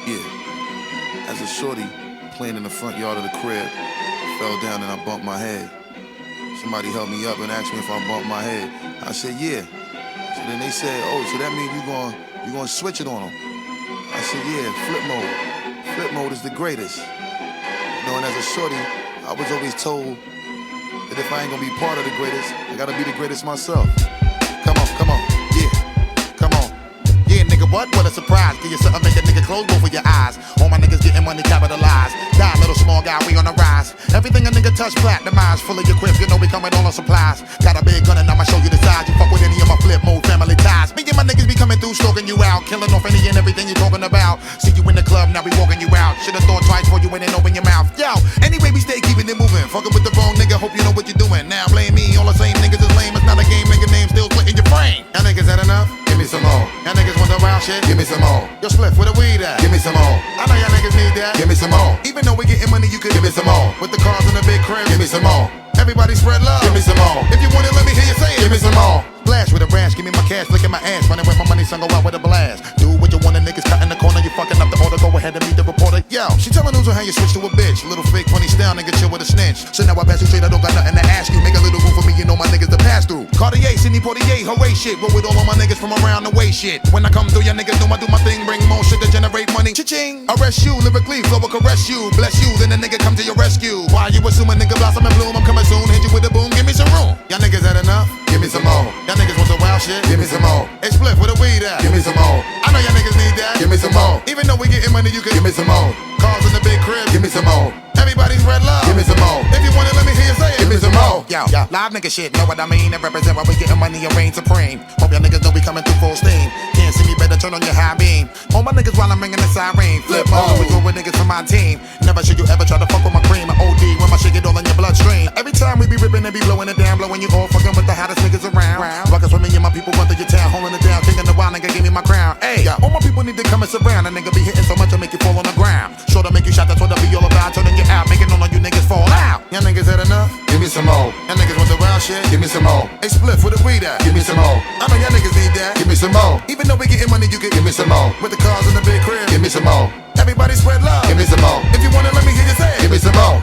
Yeah. As a shorty playing in the front yard of the crib, fell down and I bumped my head. Somebody helped me up and asked me if I bumped my head. I said, yeah. So then they said, oh, so that means you gonna switch it on them. I said, yeah, flip mode. Flip mode is the greatest. You know, and as a shorty, I was always told that if I ain't gonna be part of the greatest, I gotta be the greatest myself. Come on, yeah, come on. Yeah, nigga, what a surprise. Give you something, make a nigga close both of your eyes. All my niggas getting money capitalized. Die, little small guy, we on the rise. Everything a nigga touch, platinumized. Full of your quips, you know we coming all on supplies. Got a big gun and I'ma show you the size. You fuck with any of my flip mode family ties. Me and my niggas be coming through, stalking you out. Killing off any and everything you talking about. See you in the club, now we walking you out. Should've thought twice before you went and open your mouth. Yo, anyway, we stay keeping it moving. Fucking with the wrong nigga, hope you know what you're doing. Now blame me, all the same niggas is lame. It's not a game, make a name still splitting your frame. Y'all niggas had enough? Give me some more. Y'all niggas want the wild shit? Give me some more. Yo, Spliff, where the weed at? Give me some more. I know y'all niggas need that. Give me some more. Even though we getting money, you could Give me some more. with the cars in the big crib. Give me some more. Everybody spread love. Give me some more. If you want it, let me hear you say it. Give me some more. Splash with a rash, give me my cash, look at my ass. Running with my money, son, go out with a blast. Do what you want, the niggas cut in the corner. You fucking up the order, go ahead and meet the reporter. Yo, she telling news on how you switch to a bitch. Little fake funny style, nigga, chill with a snitch. So now I pass you straight, I don't got nothing to ask you. Make a little room for me, you know my niggas to pass through. Cartier, Sidney Portier, hooray shit. Roll with all of my niggas from around the way shit. When I come through, your niggas know I do my thing. Bring more shit to generate money. Cha-ching. Arrest you, lyrically, flow will caress you. Bless you, then the nigga come to your rescue. Why you assuming nigga blossom and bloom? I'm coming soon, hit you with a boom, give me some room. Y'all niggas had enough? Give me some more. Y'all niggas want the wild shit? Give me some more. Hey, Spliff, where the weed at? Give me some more. I know y'all niggas need that. Give me some more. Even though we getting money, you could Give me some more. cars in the big crib. Give me some more. Everybody's red love. Give me some more. If you want it, let me hear you say it. Give me some more. Yo, live nigga shit, know what I mean? That represent why we getting money and reign supreme. Hope y'all niggas know we coming through full steam. Can't see me, better turn on your high beam. All my niggas while I'm ringing the siren. Flip mode, we go with niggas from my team. Never should you ever try to fuck with my cream. I OD when my shit get all in your bloodstream. Every time we be ripping and be blowing it down, blowing you all fucking with the hottest niggas around. Rockers with me and my people run through your town, holding it down, thinking the wild nigga give me my crown. Hey, all my people need to come and surround. A nigga be hitting so much to make you fall on the ground. Sure to make you shot, that's what I be all about. Turning you out, making all of you niggas fall out. Y'all niggas had enough? Give me some more. Y'all niggas want the wild shit? Give me some more. Hey, Spliff, where the weed at? Give me some more. I know y'all niggas need that. Give me some more. Even though we getting money, you can Give me some more. with the cars in the big crib. Give me some more. Everybody spread love. Give me some more. If you want it, let me hear you say it. Give me some more.